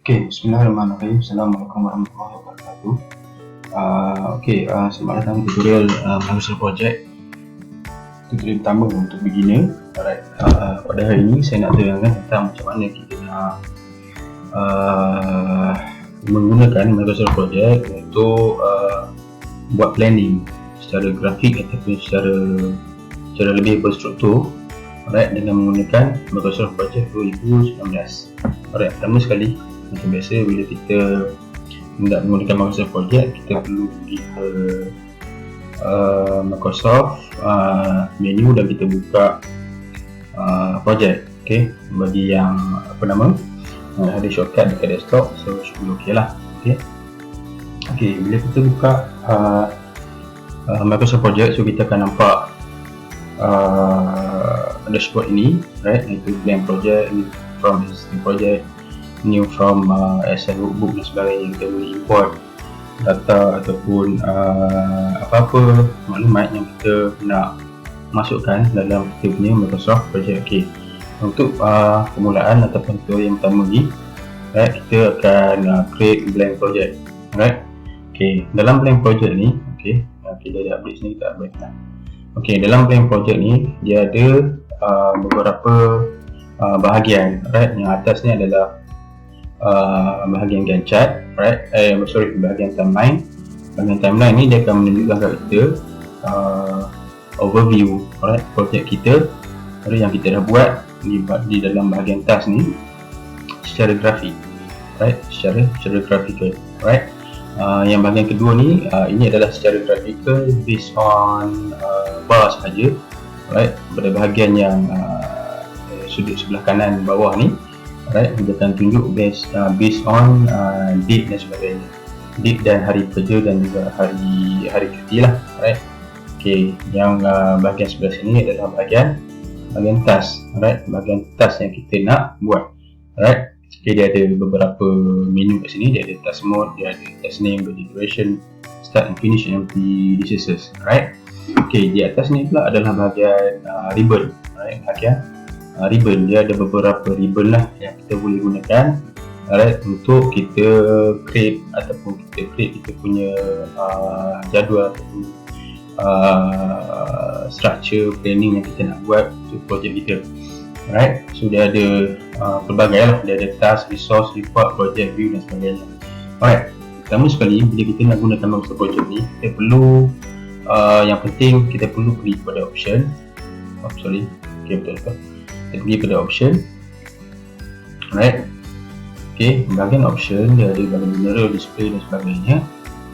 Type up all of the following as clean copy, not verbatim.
Okey, bismillahirrahmanirrahim. Assalamualaikum warahmatullahi wabarakatuh. Selamat datang di tutorial Microsoft Project. Tutorial pertama untuk beginner. Alright. Pada hari ini saya nak terangkan tentang macam mana kita nak menggunakan Microsoft Project untuk buat planning secara grafik ataupun secara lebih berstruktur. Alright, dengan menggunakan Microsoft Project 2019. Alright, pertama sekali, macam biasa bila kita hendak menggunakan Microsoft Project, kita perlu pergi ke Microsoft menu dan kita buka project. Okay, bagi yang ada shortcut dekat desktop, so should be okay lah. Okay, bila kita buka Microsoft Project, so kita akan nampak dashboard ini, right? Itu blank project, from existing project, new from Excel workbook dan sebagainya. Kita boleh import data ataupun apa-apa maklumat yang kita nak masukkan dalam kita punya Microsoft Project. Okay, untuk permulaan ataupun tutorial yang pertama ni, right, kita akan create blank project. Right, okay, dalam blank project ni, okay, kita ada update sini, kita update lah. Okay, dalam blank project ni dia ada beberapa bahagian, right. Yang atas ni adalah bahagian Gantt chart, right. Bahagian timeline. Bahagian timeline ni dia akan menunjukkan kepada kita overview, right, projek kita, yang kita dah buat di dalam bahagian task ni secara grafik, right, secara grafikal, right. Yang bahagian kedua ni, ini adalah secara grafikal based on bar sahaja, right. Pada bahagian yang sudut sebelah kanan bawah ni, right, dia akan tunjuk based on date dan sebagainya, date dan hari kerja dan juga hari cuti lah, right. Okay, yang bahagian sebelah sini adalah bahagian task, right, bahagian task yang kita nak buat, right. Okay, dia ada beberapa menu kat sini. Dia ada task mode, dia ada task name, body duration, start and finish, empty distances, right. Okay, di atas ni pula adalah bahagian ribbon, right, bahagian ribbon. Dia ada beberapa ribbon lah yang kita boleh gunakan, right, untuk kita create kita punya jadual ataupun structure planning yang kita nak buat untuk projek kita, right. So dia ada pelbagai lah. Dia ada task, resource, report, project, view dan sebagainya. Alright, pertama sekali bila kita nak gunakan Microsoft Project ni, kita perlu yang penting kita perlu pergi kepada option. Okay, betul. Kita pergi pada option, right. Okay, bahagian option dia ada bahagian general, display dan sebagainya.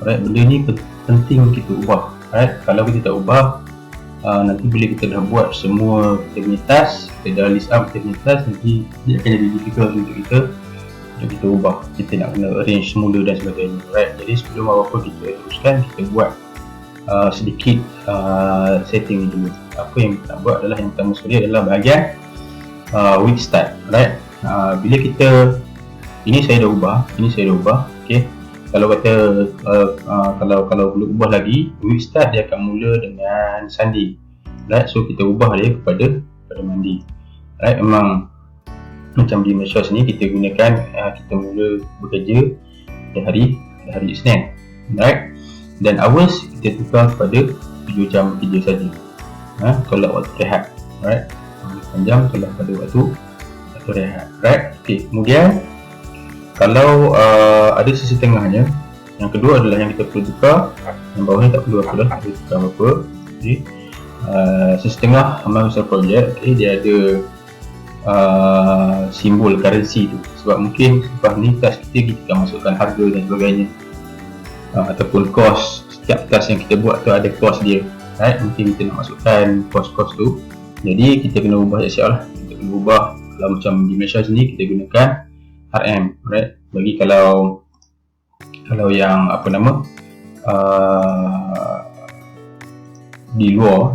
Alright, benda ni penting kita ubah, right. Kalau kita tak ubah, nanti bila kita dah buat semua kita punya task, kita dah list up kita punya task, nanti dia akan jadi difficult untuk kita ubah. Kita nak kena arrange semula dan sebagainya, right. Jadi sebelum apa-apa kita teruskan, kita buat sedikit setting dulu. Apa yang kita buat adalah yang pertama sekali adalah bahagian week start, right. Bila kita ini saya dah ubah, okay. Kalau kata kalau boleh ubah lagi, week start dia akan mula dengan Sunday, right. So kita ubah dia kepada Monday, right. Memang macam di Microsoft ni kita gunakan kita mula bekerja pada hari Isnin, right. Dan hours kita tukar kepada 7 jam kerja saja, tolak waktu rehat, right. 8 jam tolak pada waktu rehat, right. Okay, kemudian kalau ada sisi tengahnya, yang kedua adalah yang kita perlu tukar. Yang bawah ni tak perlu apa dah, kita tukar apa. Okay. Sisi tengah Microsoft Project, okay, dia ada simbol currency tu. Sebab mungkin lepas ni task kita akan masukkan harga dan sebagainya, ataupun cost. Setiap task yang kita buat tu ada cost dia, right. Mungkin kita nak masukkan cost tu, jadi kita kena ubah siap-siap lah. Kita kena ubah. Kalau macam di Malaysia sini kita gunakan RM, right. Bagi kalau yang di luar,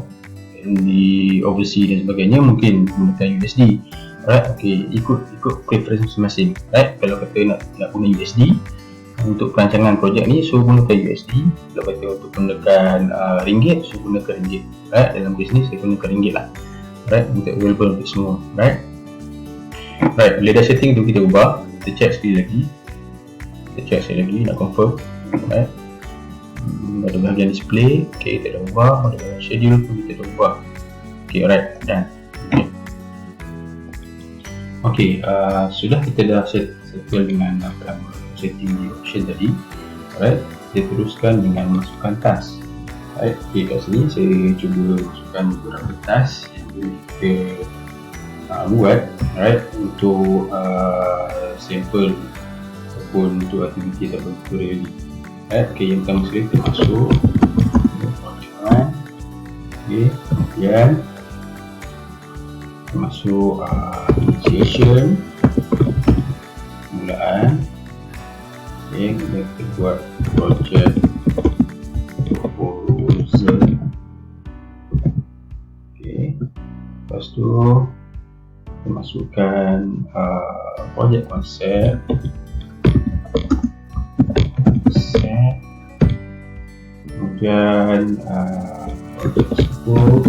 di overseas dan sebagainya, mungkin gunakan USD, right. Okay, ikut preference masing-masing, right. Kalau kata nak guna USD untuk perancangan projek ni, so gunakan USD. Kalau kata untuk gunakan ringgit, so gunakan ringgit, right. Dalam bisnis saya gunakan ringgit lah, right, untuk available untuk semua, right. Right, bila dah setting tu kita ubah, kita check sekali lagi. Kita check sekali lagi nak confirm. Alright. Pada bahagian display, okay, kita dah ubah. Pada bahagian schedule pun kita dah ubah. Okay, alright, done. Okay, sudah kita dah settle dengan setting di option tadi. Alright, kita teruskan dengan masukkan task. Alright, okay, kat sini saya cuba masukkan beberapa task yang kita buat, alright, untuk sampel ataupun untuk aktiviti ataupun tutorial ni. Alright, okay, yang pertama sekali kita masuk project 1. Okay, kemudian kita masuk initiation, permulaan. Okay, kemudian kita buat project proposal. Okay, lepas tu kita masukkan project konsep. Kemudian project scope,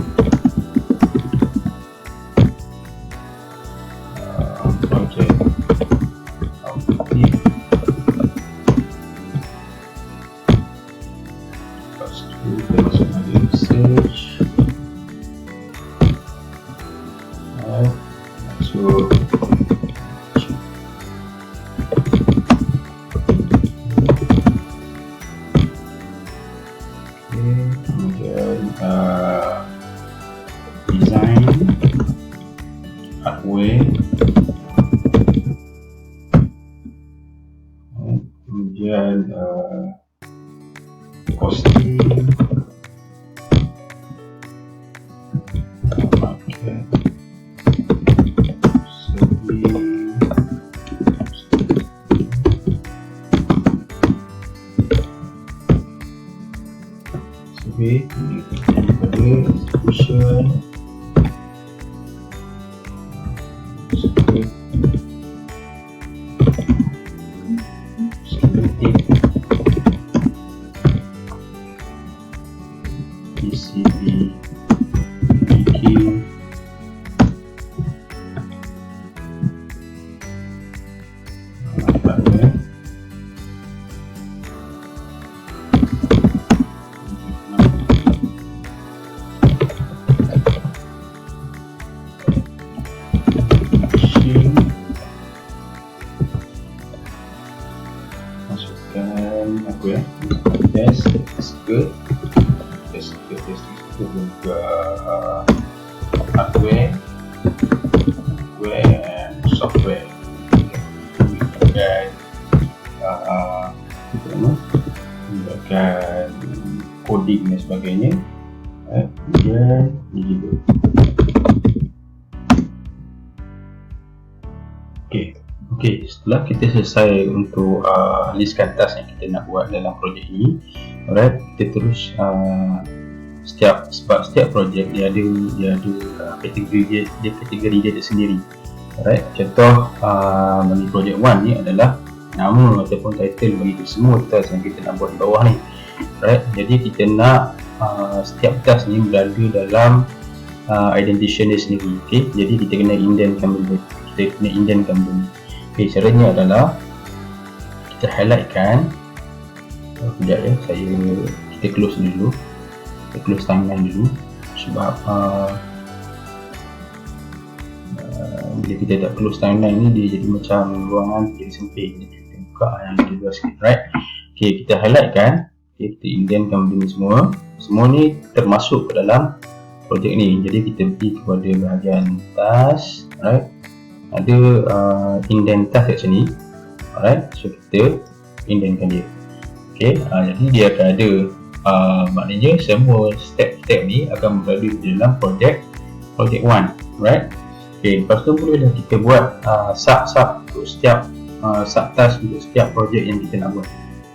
project objective. Lepas tu kita masukkan research. Masuk kemudian design, hardware, kemudian costing, market, survey, execution, PCB, EQ, masukkan apa ya, test skirt juga hardware and software, dan menggunakan coding dan sebagainya. Kemudian ni juga. Okey, setelah kita selesai untuk listkan task yang kita nak buat dalam projek ini, alright, kita terus sebab setiap projek dia ada kategori dia sendiri. Alright, contoh bagi projek 1 ni adalah nama ataupun title bagi semua task yang kita nak buat di bawah ni. Alright, jadi kita nak setiap task ni berada dalam identification dia sendiri. Okey, jadi kita kena indentkan benda. Okey, caranya adalah kita highlightkan. Sekejap ya, kita close dulu. Kita close timeline dulu sebab bila kita tak close timeline ni dia jadi macam ruangan jadi sempit. Jadi kita buka yang lebih luas sikit, right? Okey, kita highlightkan. Okey, kita indentkan benda ni semua ni termasuk ke dalam projek ni. Jadi kita pergi kepada bahagian task, right? Ada indent task kat sini, alright, so kita indentkan dia. Okey, jadi dia akan ada maknanya semua step-step ni akan berada di dalam projek 1, right? Okey, lepas tu bolehlah kita buat sub untuk setiap sub-task untuk setiap projek yang kita nak buat.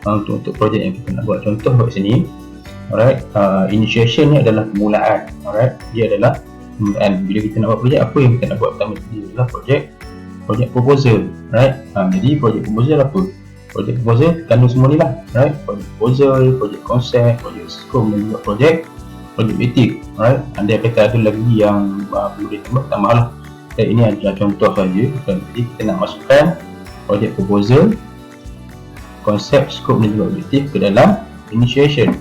Untuk projek yang kita nak buat, contoh kat sini, alright, initiation ni adalah permulaan, alright, dia adalah permulaan. Bila kita nak buat projek, apa yang kita nak buat pertama sekali adalah projek proposal, right? Jadi projek proposal apa? Projek proposal kandung semua ni lah, right? Projek proposal, projek konsep, projek scope dan juga projek objektif, right? Andai kata ada lagi yang perlu ditambah lah. Ini adalah contoh saja. Jadi kita nak masukkan projek proposal, konsep, skop dan juga objektif ke dalam initiation.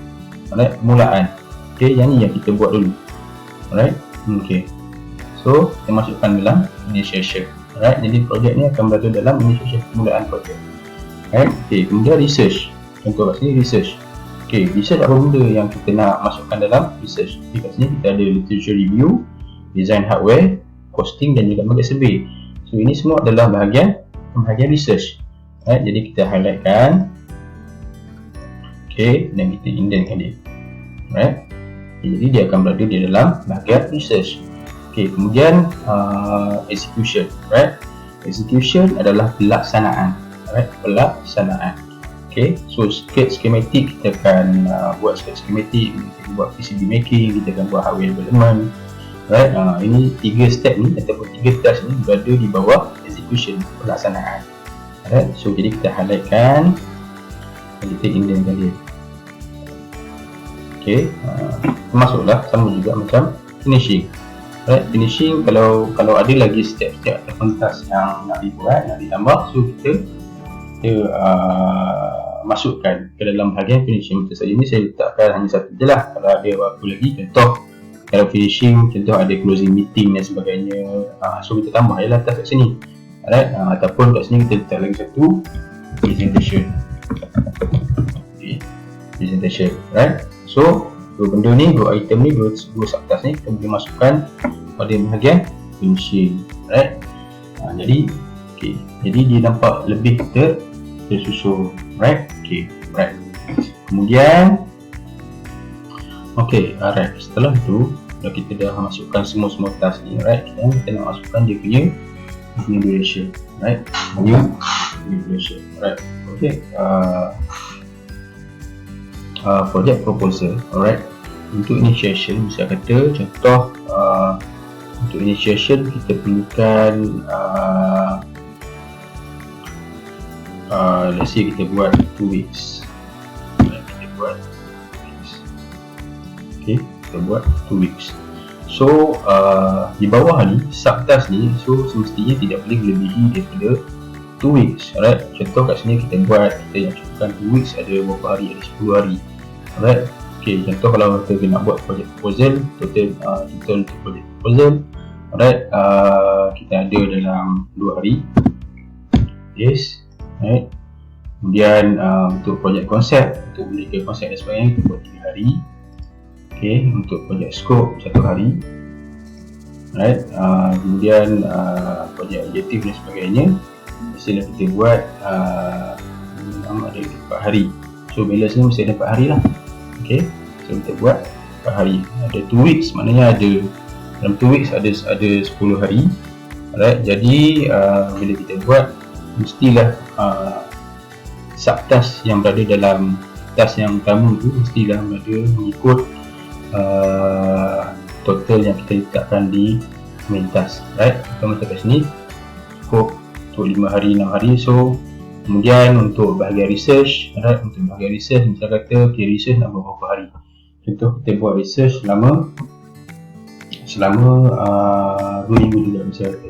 Alright, permulaan. Okay, yang ni yang kita buat dulu. Alright, okay. So, kita masukkan dalam initiation. Alright, jadi projek ni akan berada dalam initiation, permulaan projek. Alright, okay. Kemudian research. Contoh kat sini research. Okay, research apa benda yang kita nak masukkan dalam research? Okay, kat sini kita ada literature review, design hardware, costing dan juga market survey. So, ini semua adalah bahagian research. Alright, jadi kita highlightkan. Okay, dan kita indentkan dia. Alright, jadi dia akan berada di dalam bahagian research. Okay, kemudian execution. Right, execution adalah pelaksanaan. Right, pelaksanaan. Okay, so schematic kita akan buat schematic, kita buat PCB making, kita akan buat hardware development. Right, ini 3 step ni ataupun 3 task ni berada di bawah execution, pelaksanaan. Right, so jadi kita highlightkan, kita indentkan dia. Okay, termasuklah sama juga macam finishing. Right, finishing kalau ada lagi step-step ataupun task yang nak dibuat, nak ditambah, so kita masukkan ke dalam bahagian finishing. Macam saya ni saya letakkan hanya satu je lah. Kalau ada apa lagi, contoh kalau finishing, contoh ada closing meeting dan sebagainya, so kita tambah je lah task kat sini. Alright, ataupun kat sini kita letak lagi satu, presentation. Okay, presentation. Right, so dua benda ni, dua item ni, dua subtask ni kita boleh masukkan pada bahagian finishing. Right, jadi okay, jadi dia nampak lebih tersusun. Right, okay, right. Kemudian okay, alright, setelah tu kita dah masukkan semua task ni. Right, kita nak masukkan dia punya duration. Right, new duration. Right, okay. Project proposal. Alright, untuk initiation bisa kata contoh, untuk initiation kita perlukan let's say kita buat 2 weeks. Kita buat 2 weeks. Okay, kita buat 2 weeks. So di bawah ni subtask ni, so semestinya tidak boleh melebihi daripada 2 weeks. Alright, contoh kat sini kita buat, kita yang cukupkan 2 weeks ada berapa hari, ada 10 hari. Alright, okay, contoh kalau kita nak buat project proposal, total project proposal, alright, kita ada dalam 2 hari. Yes, right. Kemudian untuk project konsep, untuk berikan konsep dan sebagainya, kita buat 3 hari. Okay, untuk project scope 1 hari. Right, kemudian project objektif dan sebagainya, mestilah kita buat ada 4 hari. So balance ni mesti ada 4 hari lah. Okay, so kita buat 4 hari. Ada 2 weeks, maknanya ada dalam 2 weeks ada 10 hari. Alright, jadi bila kita buat, mestilah subtask yang berada dalam task yang utama tu mestilah berada mengikut total yang kita letakkan di main task. Right, kita macam kat sini cukup untuk 5 hari, 6 hari. So kemudian untuk bahagian research, right, untuk bahagian research misal kata okay, research nak buat berapa hari. Contoh kita buat research selama 2 minggu juga misal kata.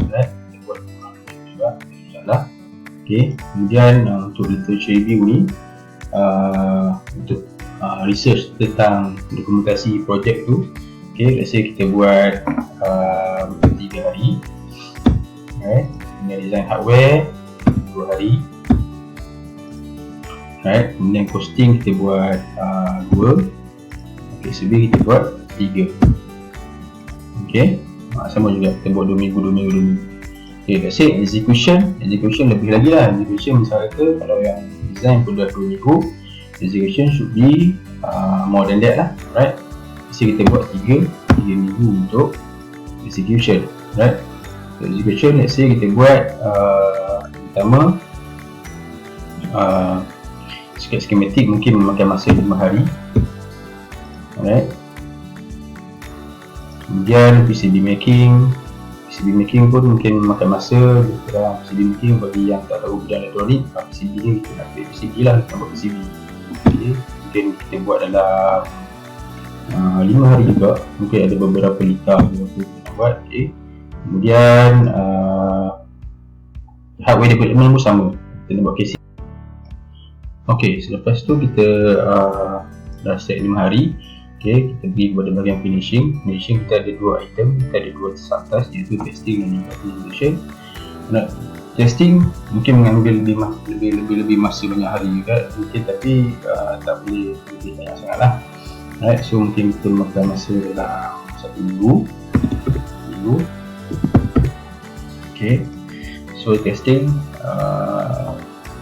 Right, kita buat 2 minggu juga, insyaAllah. Okay, kemudian untuk literature review ni, untuk research tentang dokumentasi projek tu, okay, let's say kita buat 3 hari. Right, dengan design hardware 2 hari. Right, kemudian costing kita buat 2. Okay, PCB kita buat 3. Okay, sama juga kita buat 2 minggu. Okay, let's say execution lebih lagi lah. Execution misal kata kalau yang design pun dah 2 minggu, execution should be more than that lah. Right, so kita buat 3 minggu untuk execution. Right, so execution let's say kita buat pertama schematic mungkin memakan masa 5 hari. Alright, kemudian PCB making pun mungkin memakan masa. PCB making bagi yang tak tahu bidang elektronik, PCB ni kita nak buat PCB lah, kita buat PCB. Okay, mungkin kita buat dalam 5 hari juga, mungkin ada beberapa litar yang kita buat. Okay, kemudian hardware development pun sama, kita nak buat casing. Okey, selepas tu kita dah set 5 hari. Okey, kita pergi kepada bahagian finishing. Finishing kita ada 2 item, kita ada 2 subtask, iaitu testing dan implementation. Nak testing mungkin mengambil lebih masa banyak hari juga mungkin, tapi tak boleh lebih banyak sangat lah. Right, so mungkin kita makan masa dalam 1 minggu. Okay, so testing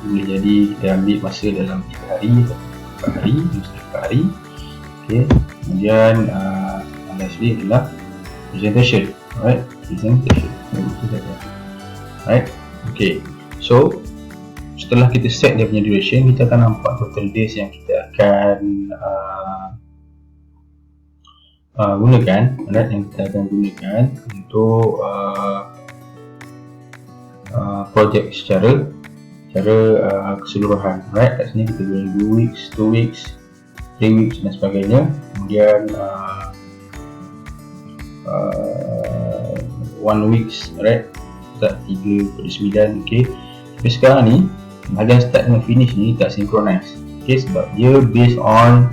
boleh jadi kita ambil masa dalam 3 hari atau 4 hari, 4 hari. Okay, kemudian lastly adalah presentation. Alright, presentation. Right, okay, so setelah kita set dia punya duration, kita akan nampak total days yang kita akan gunakan, right, yang kita akan gunakan untuk projek secara keseluruhan. Right, kat sini kita guna 2 weeks, 2 weeks, 3 weeks dan sebagainya. Kemudian 1 weeks, right, start 3/9. Okay, tapi sekarang ni bahagian start dengan finish ni tak synchronize. Okay, sebab dia based on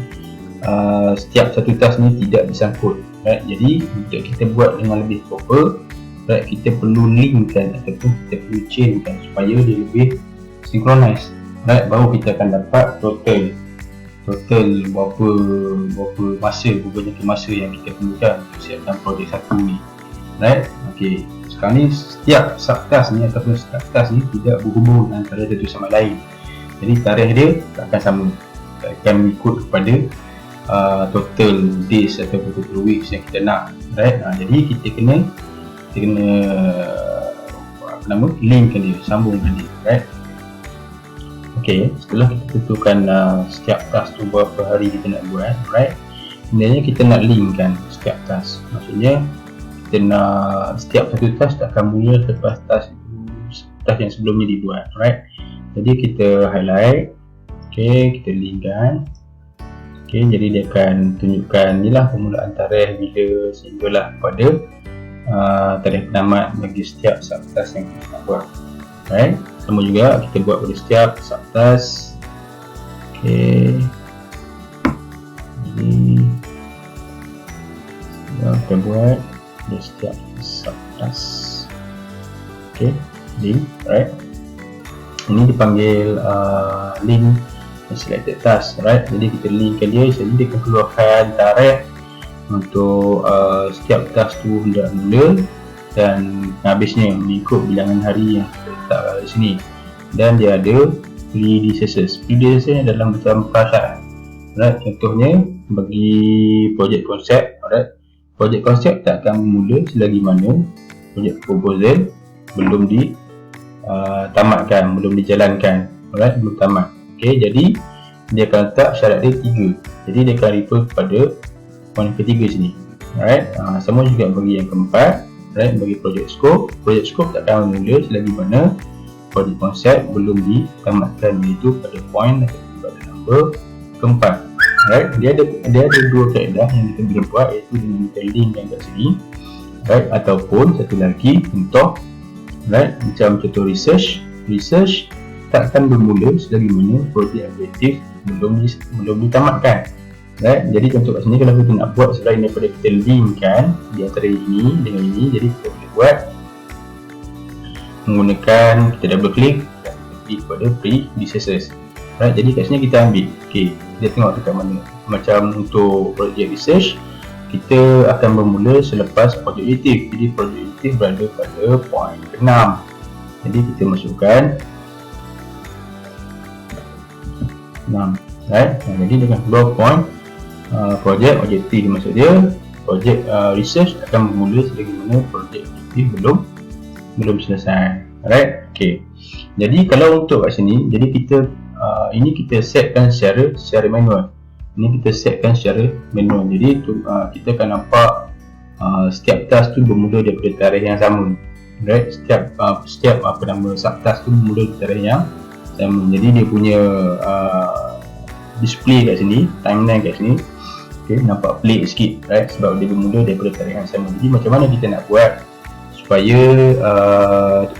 setiap satu task ni tidak bersangkut. Right, jadi untuk kita buat dengan lebih proper, right, kita perlu linkkan ataupun kita perlu chainkan supaya dia lebih synchronize. Right, baru kita akan dapat total berapa masa yang kita perlukan untuk siapkan projek satu ni. Right, okay, sekarang ni setiap subtask ni ataupun setiap task ni tidak berhubung antara satu sama lain. Jadi tarikh dia tak akan sama, tak akan mengikut kepada total days ataupun total weeks yang kita nak. Right, jadi kita kena linkkan dia, sambungkan dia. Right, okay, setelah kita tentukan setiap task tu berapa hari kita nak buat, right, sebenarnya kita nak linkkan setiap task. Maksudnya kita nak setiap satu task akan mula selepas task yang sebelumnya dibuat. Right, jadi kita highlight, okay, kita linkkan. Okay, jadi dia akan tunjukkan ni lah permulaan tarikh bila sehinggalah pada tarikh penamat bagi setiap subtask yang kita nak buat. Right, sama juga kita buat pada setiap subtask. Okay, jadi kita buat pada setiap subtask. Okay, link. Right, ini dipanggil link selected task. Right, jadi kita linkkan dia, jadi dia akan keluarkan tarikh untuk setiap task tu hendak mula dan habisnya mengikut bilangan hari yang kita letak kat sini. Dan dia ada predecessors. Predecessors ni dalam macam prasyarat. Right, contohnya bagi projek konsep, right, projek konsep tak akan bermula selagi mana projek proposal belum ditamatkan, belum dijalankan. Right, belum tamat. Okay, jadi dia akan letak syarat dia 3. Jadi dia akan refer kepada poin ketiga sini. Alright, sama juga bagi yang keempat. Right, bagi project scope tak akan mula selagi mana projek konsep belum ditamatkan, iaitu pada poin atau pada nombor keempat. Alright, dia ada dua kaedah yang kita boleh buat, iaitu dengan kita linkkan kat sini. Right, ataupun satu lagi contoh, right, macam contoh research tak akan bermula selagi mana projek objektif belum ditamatkan. Right, jadi contoh kat sini kalau kita nak buat selain daripada kita linkkan di antara ini dengan ini, jadi kita boleh buat menggunakan, kita double click dan kita pergi kepada predecessors. Right, jadi kat sini kita ambil, okay, kita tengok dekat mana. Macam untuk projek research, kita akan bermula selepas projek objektif. Jadi projek objektif berada pada poin ke-6. Jadi kita masukkan 6. Right, jadi dengan keluar poin projek objektif, maksud dia projek research akan bermula selagi mana projek objektif belum selesai. Alright, okay. Jadi kalau untuk kat sini, jadi kita ini kita setkan secara manual. Ini kita setkan secara manual. Jadi kita akan nampak setiap task tu bermula daripada tarikh yang sama. Right, setiap apa nama subtask tu bermula dari tarikh yang sama. Jadi dia punya display kat sini, timeline kat sini, okay, nampak pelik sikit, right, sebab dia bermula daripada tarikh yang sama. Jadi macam mana kita nak buat supaya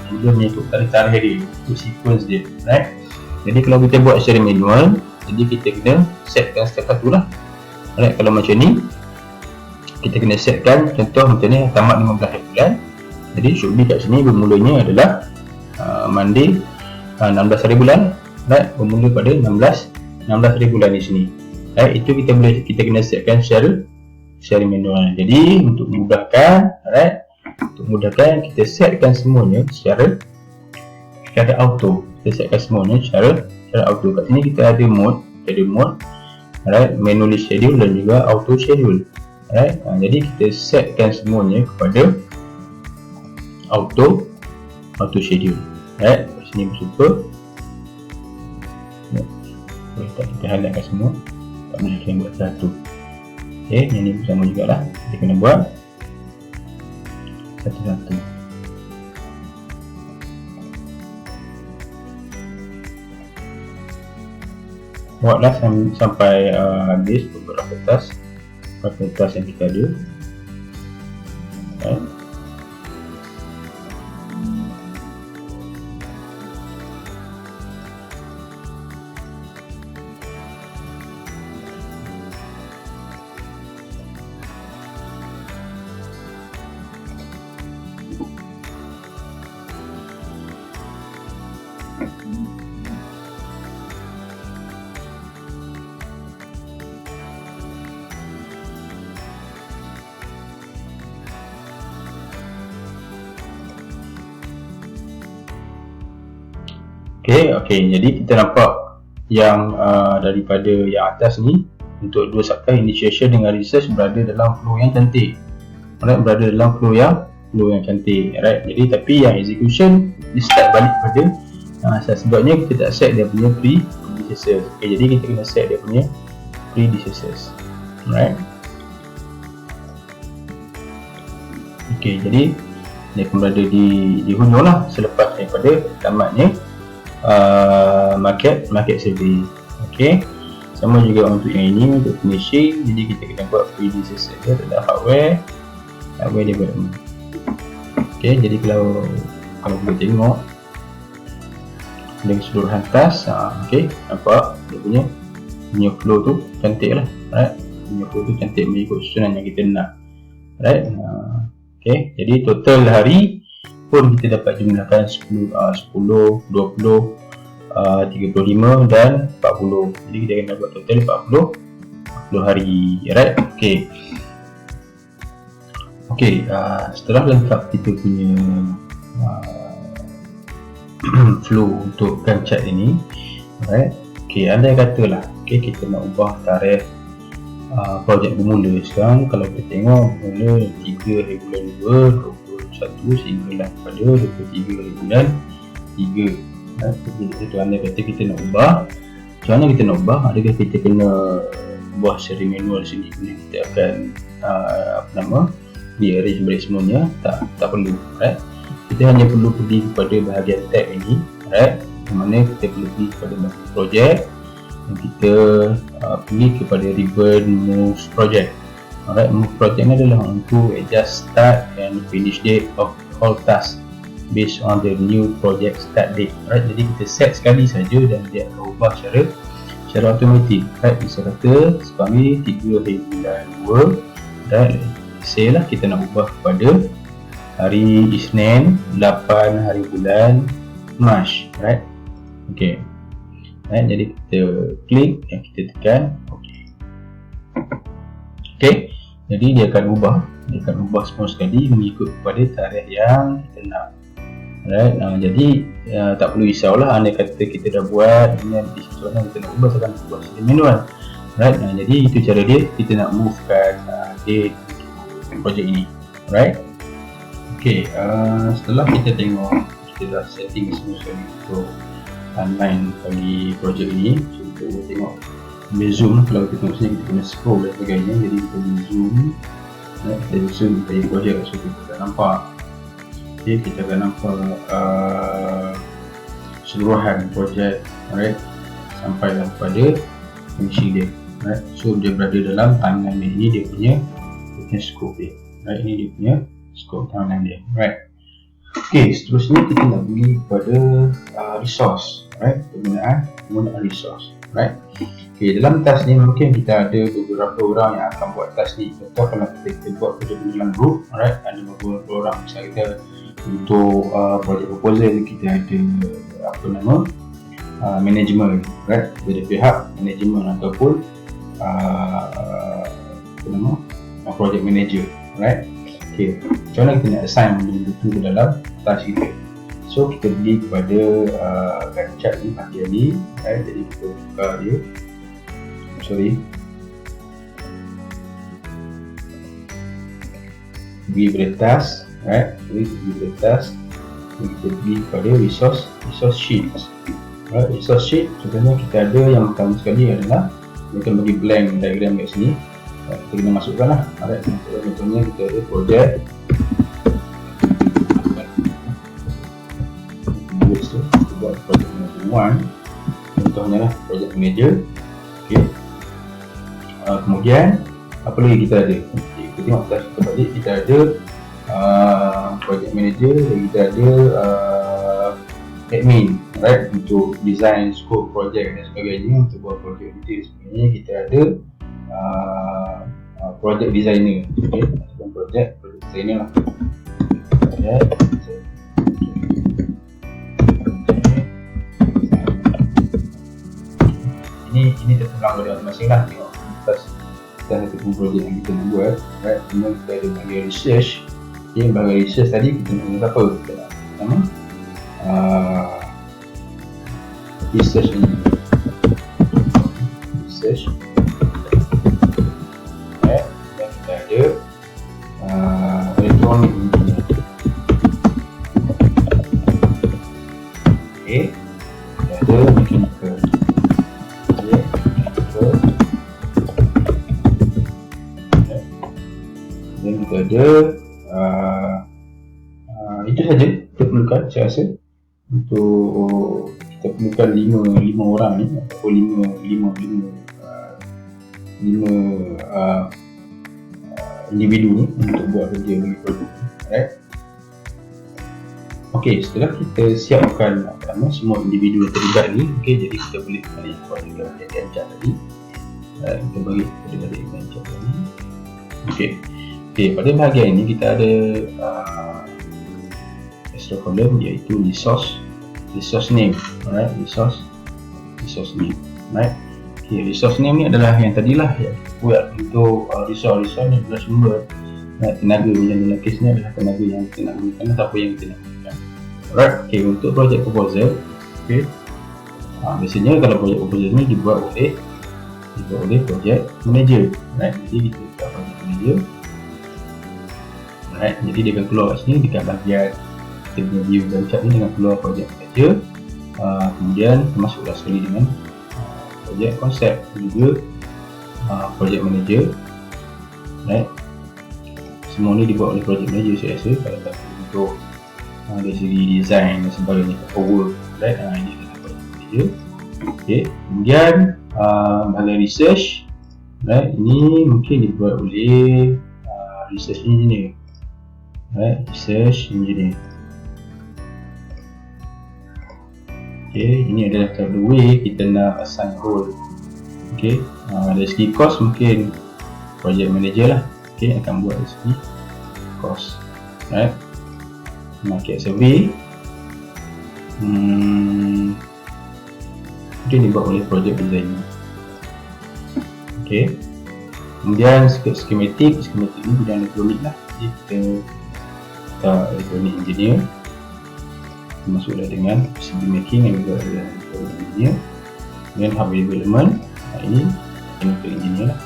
dia mengikut tarikh dia, ikut sequence dia, right. Jadi kalau kita buat secara manual, jadi kita kena setkan setiap satu lah. Alright, kalau macam ni kita kena setkan, contoh macam ni tamat 15 hari bulan. Jadi should be kat sini bermulanya adalah Monday 16 hari bulan. Right, bermula pada 16 hari bulan di sini. Right, itu kita kena setkan secara manual. Jadi untuk memudahkan, right, kita setkan semuanya secara auto. Kita setkan semuanya secara auto. Kat sini kita ada mode, right, manually schedule dan juga auto schedule. Right, jadi kita setkan semuanya kepada auto schedule. Right, kat sini bersuka. Kita highlightkan semua, tak boleh kita buat satu. Okay, yang ni sama jugalah, kita kena buat satu-satu. Buatlah sampai habis beberapa tas yang kita ada. Okay. Okay, jadi kita nampak yang daripada yang atas ni, untuk dua subtask initiation dengan research berada dalam flow yang cantik. Alright, berada dalam flow yang cantik. Alright, jadi tapi yang execution dia start balik pada sebabnya kita tak set dia punya predecessors. Okay, jadi kita kena set dia punya predecessors. Alright. Okay, jadi dia akan berada di hujung lah selepas daripada tamatnya market survey. Okay, sama juga untuk yang ini, untuk finishing. Jadi kita kena buat predecessor dia adalah hardware development. Okay, jadi kalau kita tengok dari keseluruhan tas, okay, nampak dia punya flow tu cantik lah. Right, punya flow tu cantik mengikut susunan yang kita nak. Right, okay, jadi total hari pun kita dapat jumlahkan 10, 20, 35 dan 40. Jadi kita akan dapat total 40 hari. Right, okay, setelah lengkap kita punya flow untuk Gantt chart ini, right, okay, andai katalah kita nak ubah tarikh projek bermula sekarang. Kalau kita tengok bermula 3 hari bulan 2 21 sehinggalah pada 23 hari bulan 3. Itu andai kata kita nak ubah, macam mana kita nak ubah? Adakah kita kena ubah secara manual sini, kemudian kita akan di-arrange balik semuanya? Tak perlu. Right, kita hanya perlu pergi kepada bahagian tab ini, right, di mana kita perlu pergi kepada bahagian project dan kita pergi kepada ribbon move project. Alright, move project ni adalah untuk adjust start and finish date of all tasks based on the new project start date. Alright, jadi kita set sekali saja dan dia akan ubah secara automatik. Right, bisa kata sekarang ni 3 hari bulan 2 dan say lah kita nak ubah kepada hari Isnin 8 hari bulan Mac. Right, okay. Right, jadi kita klik dan kita tekan okay, jadi dia akan ubah semua sekali mengikut kepada tarikh yang kita nak. Right, jadi tak perlu risaulah andai kata kita dah buat dengan soalan kita nak ubah, akan buat secara manual. Right, jadi itu cara dia kita nak movekan date projek ini. Right, okay, setelah kita tengok kita dah setting semua sekali untuk timeline bagi projek ini. So kita boleh tengok boleh zoom. Kalau kita tengok sini kita kena scroll dan sebagainya, jadi kita boleh zoom. Kita zoom dari projek, so kita akan nampak kita akan nampak keseluruhan projek, right, sampailah pada finishing dia. Right, so dia berada dalam timeline ini, dia punya scope dia. Right, ini dia punya scope timeline dia. Right, okay, seterusnya kita nak pergi kepada resource. right? Penggunaan resource, right? Okay, dalam task ni mungkin kita ada beberapa orang yang akan buat task ni. Contoh kalau kita buat projek dalam group, alright, ada beberapa orang. Misalnya kita untuk projek proposal kita ada management, right? Ada pihak management ataupun project manager, right? Okay, macam mana kita nak assign benda tu ke dalam task kita? So kita pergi kepada Gantt chart ni bahagian ni, right? Jadi kita buka dia, pergi pada task, right? Jadi pergi pada task, kita pergi kepada resource sheets, right? Resource sheet contohnya kita ada yang pertama sekali adalah kita bagi blank diagram kat sini, right? Kita kena masukkan lah, right? Contohnya kita ada project buat project manager 1, contohnya lah project manager. Okay. Kemudian apa lagi kita ada? Okay, kita tengok task kita balik, kita ada project manager dan kita ada admin, right? Untuk design scope project dan sebagainya, untuk buat project detail sebagainya kita ada project designer, okay? Ataupun project designer lah. Ini terpulang pada masing-masing lah, tengok atas satu projek yang kita nak buat, right? Kemudian kita ada bahagian research. Okay, bahagian research tadi kita nak guna apa? Kita nak nama research ni, research, right? Dan kita ada electronic engineer. Okay, kita ada mechanical. Dan kita ada itu saja kita perlukan, saya rasa, untuk kita perlukan 5 orang ni, ataupun 5 individu ni untuk buat kerja bagi projek, right? Ok, setelah kita siapkan semua individu yang terlibat ni, ok, jadi kita boleh balik kepada Gantt chart tadi, kita bagi kepada Gantt chart tadi. Ok, pada bahagian ini kita ada extra column, iaitu resource name, alright, resource name, right? Okay, resource name ni adalah yang tadilah yang buat untuk resource ni adalah sumber tenaga, yang dalam kes ni adalah tenaga yang kita nak gunakan atau apa yang kita nak gunakan, alright. Okay, untuk project proposal, okay, biasanya kalau project proposal ni dibuat oleh project manager, right? Jadi kita buka project manager, right? Jadi dia akan keluar kat sini dekat bahagian kita punya view Gantt chart ni dengan keluar project manager, kemudian masuklah sekali dengan project konsep juga project manager, right? Semua ni dibuat oleh project manager, saya rasa, kalau untuk dari segi design dan sebagainya, paperwork, right? Ini adalah project manager. Okay, kemudian bahagian research, right? Ini mungkin dibuat oleh research engineer, right? Research engineer. Okay, ini adalah the way kita nak assign role. Okay, dari segi cost mungkin project manager lah, okay, akan buat dari segi cost, right? Market survey mungkin dibuat oleh project designer. Okay, kemudian schematic ni bidang elektronik lah, jadi kita elektronik engineer, masuklah dengan PCB making yang juga adalah elektronik engineer. Kemudian hardware development, ini mechanical engineer lah.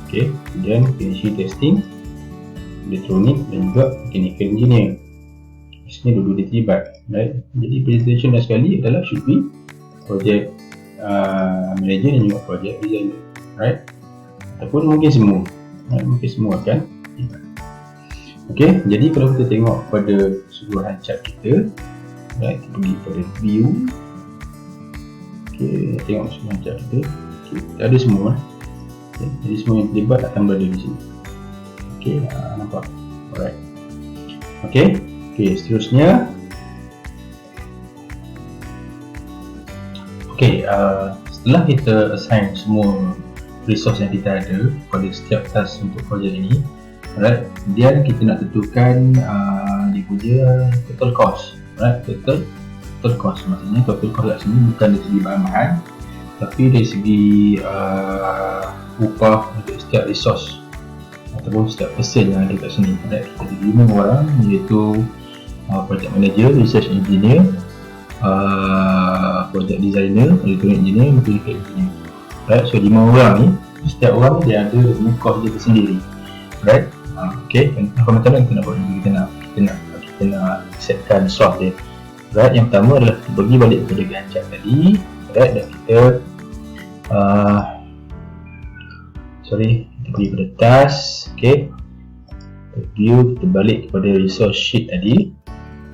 Okay, kemudian finishing testing, elektronik dan juga mechanical engineer. Di sini dua-dua dia terlibat, right? Jadi presentation dah sekali adalah should be project manager dan juga project designer, right? Ataupun mungkin semua, right? Mungkin semua akan terlibat. Okay, jadi kalau kita tengok pada keseluruhan chart kita, right, kita pergi pada view. Okay, tengok keseluruhan chart kita, okay, kita ada semua, okay, jadi semua yang terlibat akan berada di sini. Okay, nampak? Alright. Okay, seterusnya Okay, setelah kita assign semua resource yang kita ada pada setiap task untuk projek ini, alright, kemudian kita nak tentukan dia punya total cost, alright, total cost. Maksudnya total cost kat sini bukan dari segi bahan-bahan, tapi dari segi upah untuk setiap resource ataupun setiap person yang ada kat sini. Alright, kita ada 5 orang, iaitu project manager, research engineer, project designer, electronic engineer, mechanical engineer. Right, so 5 orang ni, setiap orang ni dia ada cost dia tersendiri. Right, okay, macam mana kita nak buat ni? Kita nak setkan source dia. Right, yang pertama adalah kita bagi balik kepada Gantt tadi. Right, dan kita kita pergi pada task. Okay, view, kita balik kepada resource sheet tadi.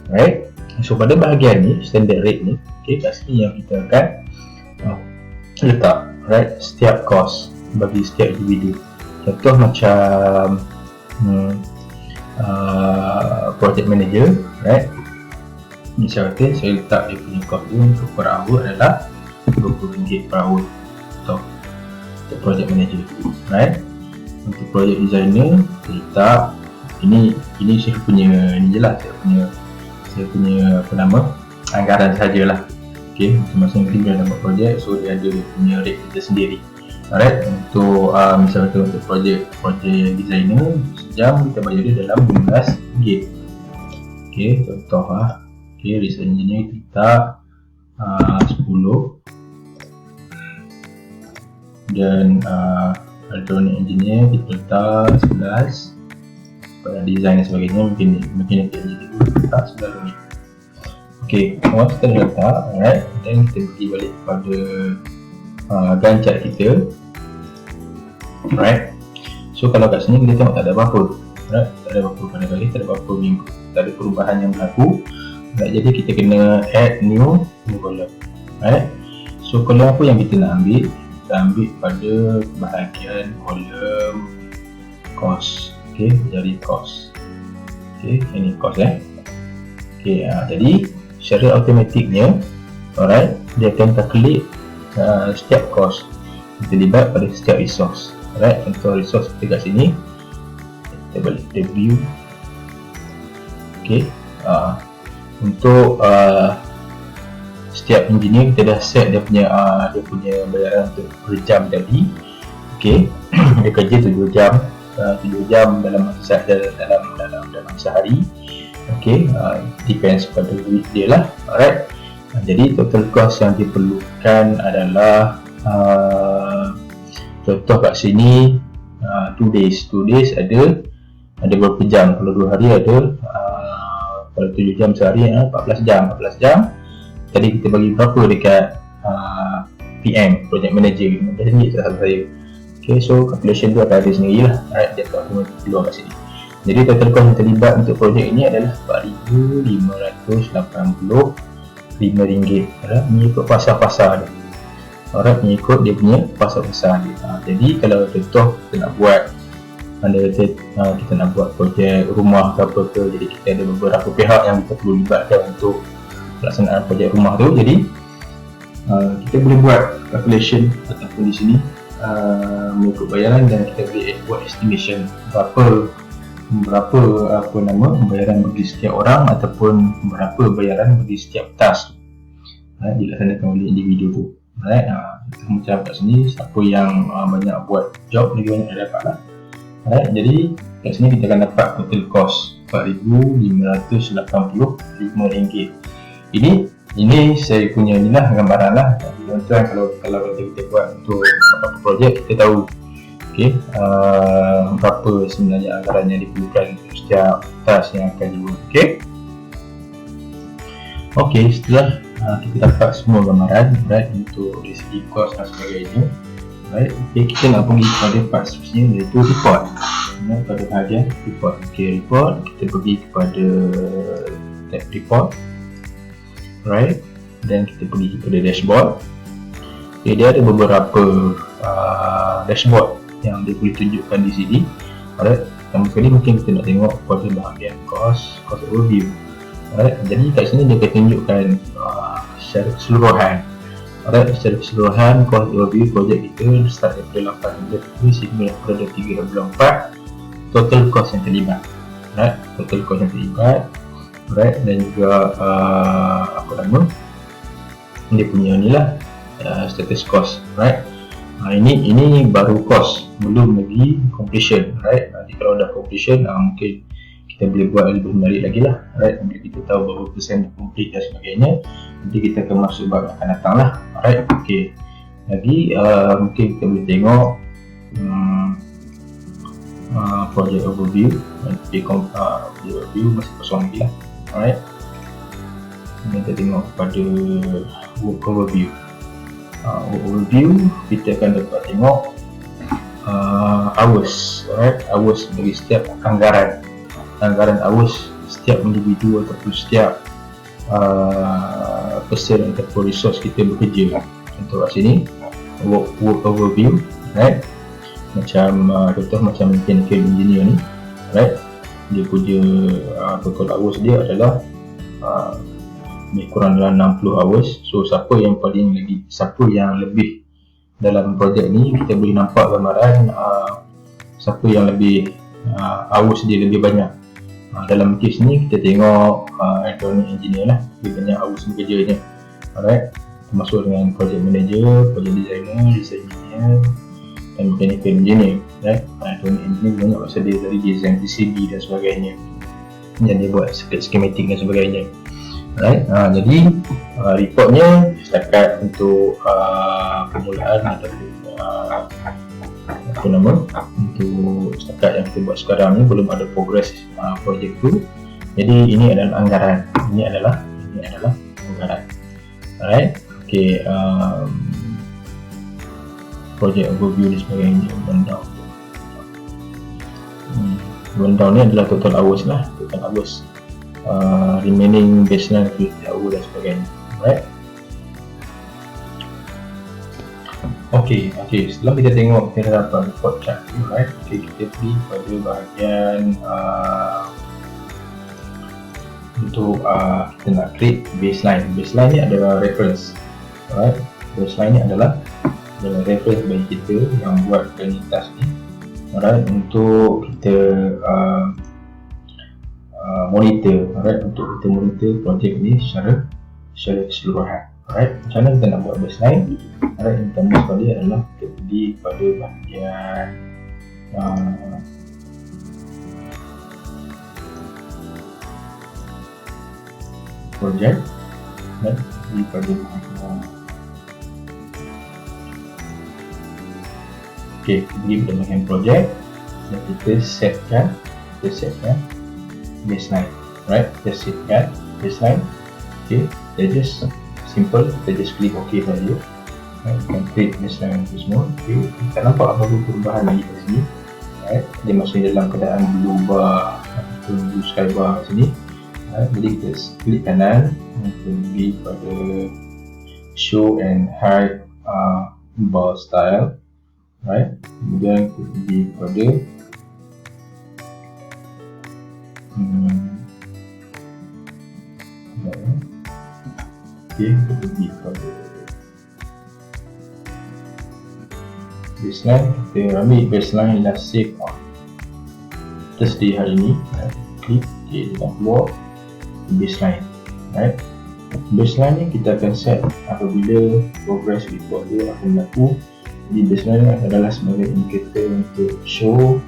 Right, so pada bahagian ni, standard rate ni, okay, kat sini yang kita akan letak, right, setiap cost bagi setiap individu. Contoh macam project manager, right, misalnya saya letak dia punya cost dia untuk per hour adalah RM20 per hour untuk project manager, right. Untuk project designer kita letak ini saya punya ni je lah, saya punya apa nama, anggaran sajalah. Okay, masing-masing tim dia dapat projek, so dia ada punya rate kita sendiri. Alright, untuk misalnya untuk projek designer, sejam kita bayar dia dalam RM15. Okay, contoh lah. Okay, research engineer kita 10, dan electronic engineer kita letak 11, pada design dan sebagainya mungkin engineer letak RM9. Okay, once kita dah letak, alright, then kita pergi balik kepada Gantt chart kita. Alright, so kalau kat sini kita tengok tak ada apa-apa, alright, tak ada apa-apa pada kali, tak ada apa-apa minggu, tak ada perubahan yang berlaku. Alright, jadi kita kena add new column. Alright, so column apa yang kita nak ambil? Kita ambil pada bahagian column cost. Okay, jadi cost. Okay, ini cost Okay, jadi secara automatiknya, alright, dia akan calculate setiap cost terlibat pada setiap resource. Alright, contoh resource kita kat sini, kita balik ke view. Okay, untuk setiap engineer kita dah set dia punya bayaran untuk per jam tadi. Okay, dia kerja 7 jam, 7 jam dalam masa dalam sehari. Okay, depends pada duit dia lah. Alright, jadi total cost yang diperlukan adalah contoh kat sini 2 days ada berapa jam. Kalau 2 hari ada kalau 7 jam sehari 14 jam. Tadi kita bagi berapa dekat PM, project manager, RM15 salah saya. Okay, so calculation tu akan ada sendiri lah. Alright, dia akan keluar kat sini. Jadi total cost yang terlibat untuk projek ini adalah RM4,585. Alright, mengikut pasar-pasar dia. Alright, mengikut dia punya pasar-pasar dia. Jadi kalau contoh kita nak buat kita nak buat projek rumah ke apa ke, jadi kita ada beberapa pihak yang kita perlu libatkan untuk pelaksanaan projek rumah tu. Jadi kita boleh buat calculation ataupun di sini mengikut bayaran, dan kita boleh buat estimation berapa bayaran bagi setiap orang ataupun berapa bayaran bagi setiap task dilaksanakan oleh individu tu. Alright, macam kat sini siapa yang banyak buat job lagi banyak dia dapat lah. Alright, jadi kat sini kita akan dapat total cost RM4,585. Ini saya punya inilah gambaran lah. Tuan-tuan, kalau kita buat untuk beberapa projek, kita tahu berapa sebenarnya anggaran yang diperlukan untuk setiap task yang akan dibuat. Okay, setelah kita dapat semua gambaran, right, untuk dari segi cost dan sebagainya, right, kita nak pergi kepada part seterusnya, iaitu report. Pada bahagian report. Report, kita pergi kepada tab report, right, dan kita pergi kepada dashboard. Dia ada beberapa dashboard yang dia boleh tunjukkan di sini. Alright, pertama sekali mungkin kita nak tengok pada bahagian cost overview. Alright, jadi kat sini dia akan tunjukkan secara keseluruhan Alright, secara keseluruhan cost overview projek kita start daripada 8 bulan sehingga pada 3 bulan 4, total cost yang terlibat. Alright, total cost yang terlibat. Alright, dan juga apa nama dia punya ni lah, status cost. Alright, ini baru cost, belum lagi completion. Alright, nanti kalau dah completion mungkin kita boleh buat lebih menarik lagi lah. Alright, bila kita tahu berapa persen dah complete dan sebagainya, nanti kita akan masuk bab yang akan datang lah. Alright, okay. Lagi mungkin kita boleh tengok project overview. Nanti overview masih kosong lagi lah. Alright, kita tengok pada work overview. Overview kita akan dapat tengok hours. Alright, hours bagi setiap anggaran hours setiap individu ataupun setiap person ataupun resource kita bekerja. Contoh kat sini work overview, right? Macam contoh macam mechanical engineer ni, right? Dia punya total hours dia adalah lebih kurang dalam 60 hours. So siapa yang lebih dalam projek ni, kita boleh nampak gambaran siapa yang lebih hours dia lebih banyak. Dalam kes ni kita tengok electronic engineer lah, lebih banyak hours bekerjanya. Alright, termasuk dengan project manager, project designer, design engineer dan mechanical engineer. Right, electronic engineer banyak pasal dia dari design PCB dan sebagainya, dan dia buat schematic dan sebagainya. Alright, jadi reportnya setakat untuk permulaan ataupun apa nama untuk setakat yang kita buat sekarang ni, belum ada progress projek tu. Jadi ini adalah anggaran, ini adalah anggaran. Alright, okay. Project overview dan sebagainya. Rundown ni adalah total hours lah, total hours, remaining baseline hours dan sebagainya. Alright. Okay, setelah kita tengok kita dapat report chart, right? Okay, kita pergi pada bahagian untuk kita nak create baseline. Baseline ni adalah reference, right? Baseline ni adalah reference bagi kita yang buat training task ni, alright, untuk kita monitor, alright, untuk kita monitor projek ni secara keseluruhan. Alright, macam mana kita nak buat baseline? Alright, yang pertama sekali adalah kita pergi pada bahagian project, dan pergi pada bahagian pergi pada bahagian project, dan kita setkan baseline. Right, kita setkan baseline. Okay, kita just simple, kita just klik OK value. Kita create baseline itu semua. Okay, kita nampak apa perubahan lagi kat sini. Right, dia masih dalam keadaan blue bar ataupun blue sky bar kat sini. Right, jadi kita klik kanan, kita pergi pada show and hide bar style. Right, kemudian kita pergi pada kita pergi pada baseline. Kita ambil baseline last save on Thursday hari ni. Klik dia dah keluar baseline. Right, baseline ni kita akan set apabila progress report dia akan berlaku. Jadi baseline ni adalah sebagai indikator untuk show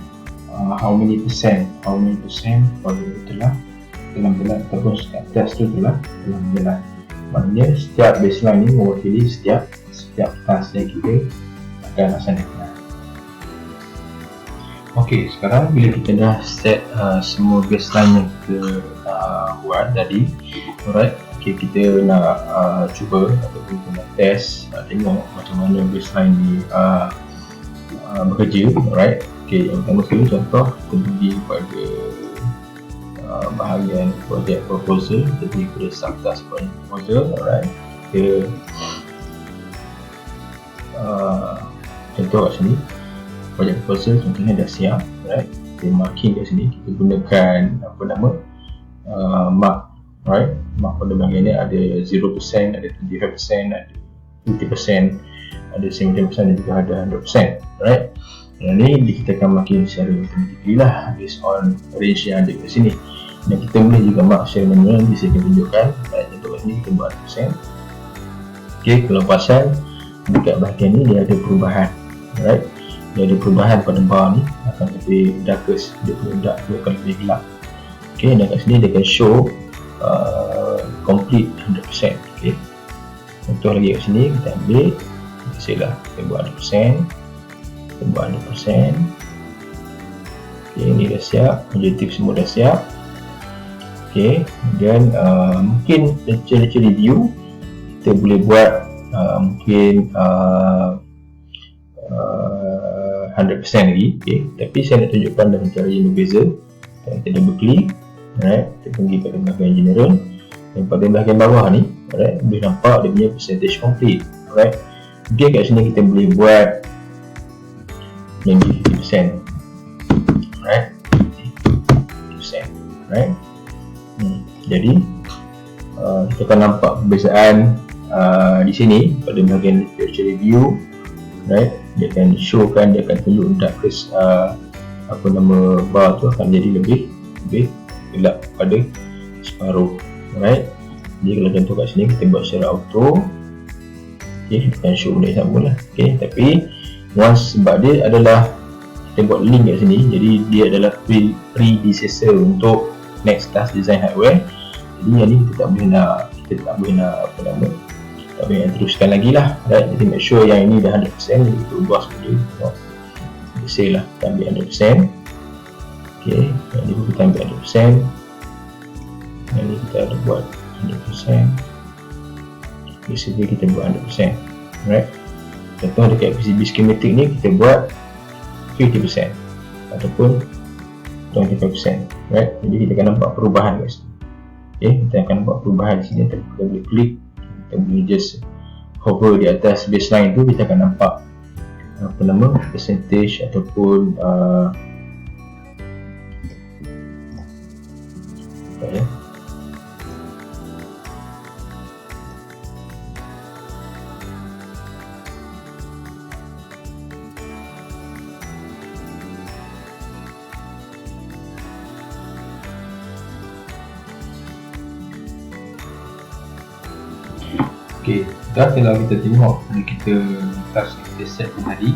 how many percent project telah dalam jalan ataupun setiap test tu telah dalam jalan. Maknanya setiap baseline ni mewakili setiap task yang kita akan laksanakan. Okey, sekarang bila kita dah set semua baseline yang kita buat tadi, alright, okay, kita nak cuba ataupun kita nak test, tengok macam mana baseline ni bekerja. Alright, okay, yang pertama sekali contoh kita pergi pada bahagian project proposal, kita pergi pada subtask project proposal. Alright, kita contoh kat sini project proposal contohnya dah siap. Alright, kita marking kat sini, kita gunakan apa nama mark. Alright, mark pada bahagian ni ada 0%, ada 25%, ada 50%, ada 70%, dan juga ada 100%. Alright. Dan ni kita akan makin secara automatically lah based on range yang ada kat sini. Dan kita boleh juga mark secara manual. Nanti saya akan tunjukkan. Contoh kat sini kita buat 100%. Okay, kelepasan dekat bahagian ni dia ada perubahan. Alright. Dia ada perubahan pada bar ni, akan lebih darkest, dia punya dark tu akan lebih gelap. Okay, dan kat sini dia akan show complete 100%. Okay, contoh lagi kat sini kita ambil, biasalah kita buat 100%, kita buat 100%. Okay, ni dah siap, objektif semua dah siap. Okay, kemudian mungkin lecture review kita boleh buat mungkin 100% lagi. Okay, tapi saya nak tunjukkan dengan cara yang berbeza. Kita double klik, alright, kita pergi pada bahagian general, dan pada bahagian bawah ni, alright, boleh nampak dia punya percentage complete. Alright, okay, kat sini kita boleh buat menjadi 50%. Alright, 50%. Alright. Jadi kita akan nampak perbezaan di sini pada bahagian literature review. Right, dia akan showkan, dia akan tunjuk darkest apa nama bar tu akan menjadi lebih gelap pada separuh. Right, jadi kalau contoh kat sini kita buat secara auto, okay, akan show benda sama lah. Okay, tapi once sebab dia adalah kita buat link kat sini, jadi dia adalah predecessor untuk next class design hardware. Jadi yang ni kita tak boleh nak apa nama, tak boleh teruskan lagi lah. Right, jadi make sure yang ini dah 100%, jadi kita ubah semula. Biasa lah kita ambil 100%. Okay, yang ni kita ambil 100%, yang ni kita ada buat 100%. Basically kita buat 100%. Right, contoh dekat PCB schematic ni kita buat 50% ataupun 25%. Right, jadi kita akan nampak perubahan guys. Okay, kita akan nampak perubahan di sini. Kita boleh klik, kita boleh just hover di atas baseline tu, kita akan nampak apa nama percentage ataupun ya. Okay, dah kalau kita tengok kita task yang kita set tadi,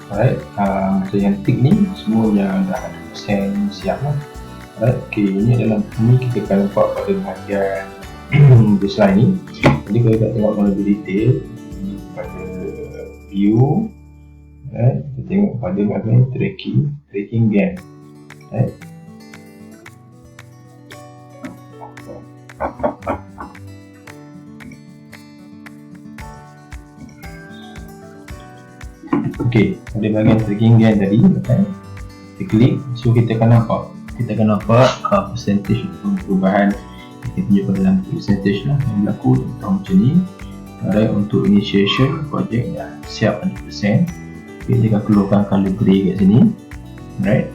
alright, macam yang tick ni semua yang dah 100% siap lah. Alright, okay, ini adalah ni kita akan nampak pada bahagian baseline ni. Jadi kalau kita tengok lebih detail pada view, alright, kita tengok pada bahagian tracking gain. Alright, okay, pada bahagian tracking gain tadi, okay, kita klik, so kita akan nampak percentage perubahan. Kita tunjukkan dalam percentage lah yang berlaku contoh macam ni. Alright, untuk initiation project dah siap 100%. Okay, dia akan keluarkan color grey kat sini. Alright,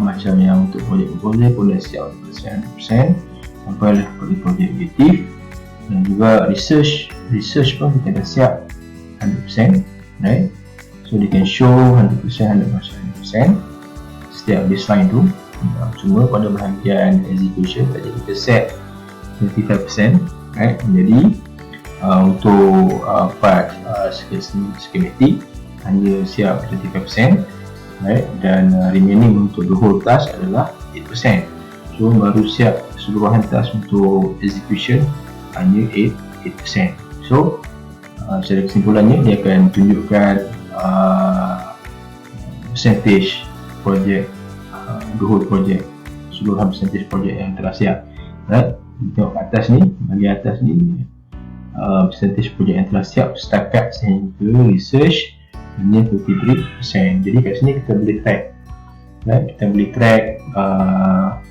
macam yang untuk project proposal pun dah siap 100%. Sampailah pada project objektif, dan juga research pun kita dah siap 100%. Right, so they can show 100%, 100%, 100% setiap baseline tu. Cuma pada bahagian execution tadi kita set 25%. Right, jadi untuk part schematic hanya siap 25%. Right, dan remaining untuk the whole task adalah 8%. So baru siap keseluruhan task untuk execution hanya 8%. So secara kesimpulannya dia akan tunjukkan percentage project, the whole project, seluruh percentage project yang telah siap. Right, kita tengok kat atas ni, bahagian atas ni percentage project yang telah siap setakat sehingga research hanya 53%. Jadi kat sini kita boleh track, right, kita boleh track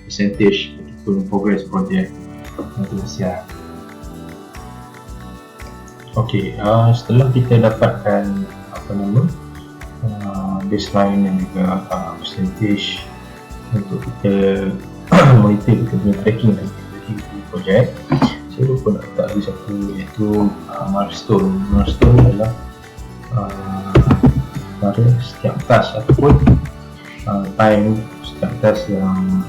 percentage ataupun progress project yang telah siap. Okey, setelah kita dapatkan apa nama baseline dan juga percentage untuk kita monitor, kita punya tracking project, saya lupa nak letak lagi satu, iaitu milestone. Milestone adalah pada setiap task ataupun time setiap task yang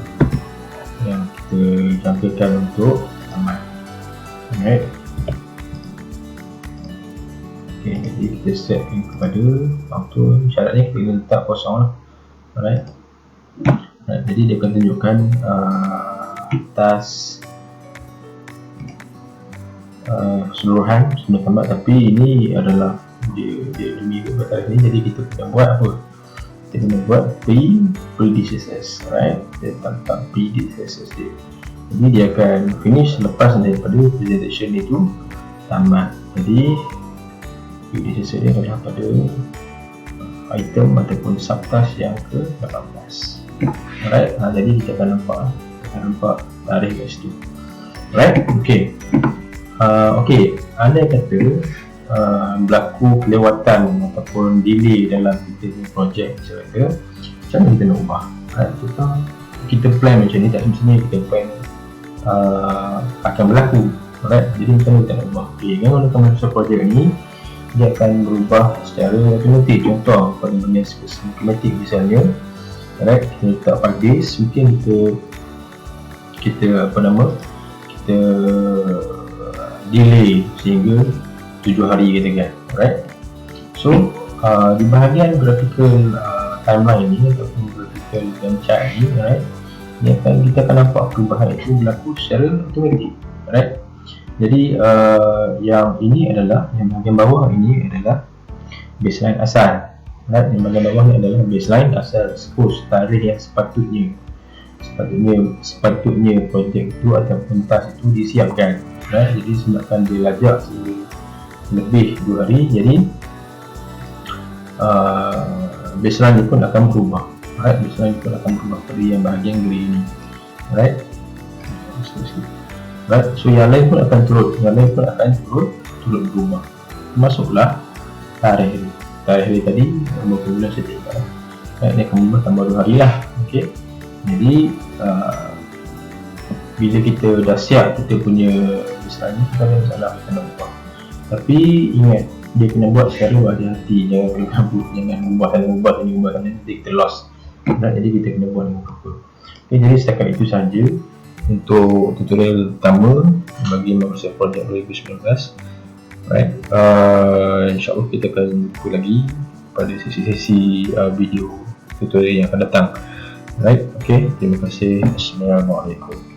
kita jangkakan untuk tamat. Alright. Okay, jadi kita set kepada auto. Syaratnya kita kena letak kosong lah. Alright. Jadi dia akan tunjukkan task keseluruhan sebelum tamat, tapi ini adalah dia demi batas ini, jadi kita kena buat apa? Kita kena buat pre-DCSS, right? Dia tentang pre-DCSS dia. Jadi dia akan finish lepas daripada presentation itu tamat. Jadi pre-DCSS dia adalah pada item ataupun subtask yang ke-18. Alright, jadi kita akan nampak tarikh kat situ. Alright, okay. Andai kata berlaku kelewatan ataupun delay dalam kita punya projek, macam mana kita nak ubah? Kita plan macam ni, tak semestinya kita plan akan berlaku. Alright, jadi macam mana kita nak ubah? Dengan menggunakan Microsoft Project ni, dia akan berubah secara automatik. Contoh pada benda schematic misalnya, alright, kita letak 5 days, mungkin kita delay sehingga 7 hari katakan. Alright, so di bahagian graphical timeline ni ataupun graphical Gantt chart ni, alright, kita akan nampak perubahan itu berlaku secara automatik. Alright, jadi yang ini adalah, yang bahagian bawah ini adalah baseline asal. Alright, yang bahagian bawah ni adalah baseline asal, suppose tarikh yang sepatutnya projek itu ataupun task itu disiapkan. Right? Jadi sebabkan dia lajak lebih 2 hari, jadi baseline ni pun akan berubah. Right? Baseline ni pun akan berubah pada yang bahagian grey ni. Right? Right? So yang lain pun akan turut berubah. Masuklah tarikh ni. Tarikh ni tadi berapa bulan saya tengok. Right? Ni akan berubah tambah 2 hari lah. Okay? Jadi bila kita dah siap kita punya baseline ni, kita ada masalah, kita nak ubah. Tapi ingat, dia kena buat secara berhati-hati, jangan kena kabut, jangan ubah sana, nanti kita lost. Jadi kita kena buat dengan proper. Okay, jadi setakat itu sahaja untuk tutorial pertama bagi Microsoft Project 2019. Right. InsyaAllah kita akan jumpa lagi pada sesi-sesi video tutorial yang akan datang. Right, okay, terima kasih. Assalamualaikum.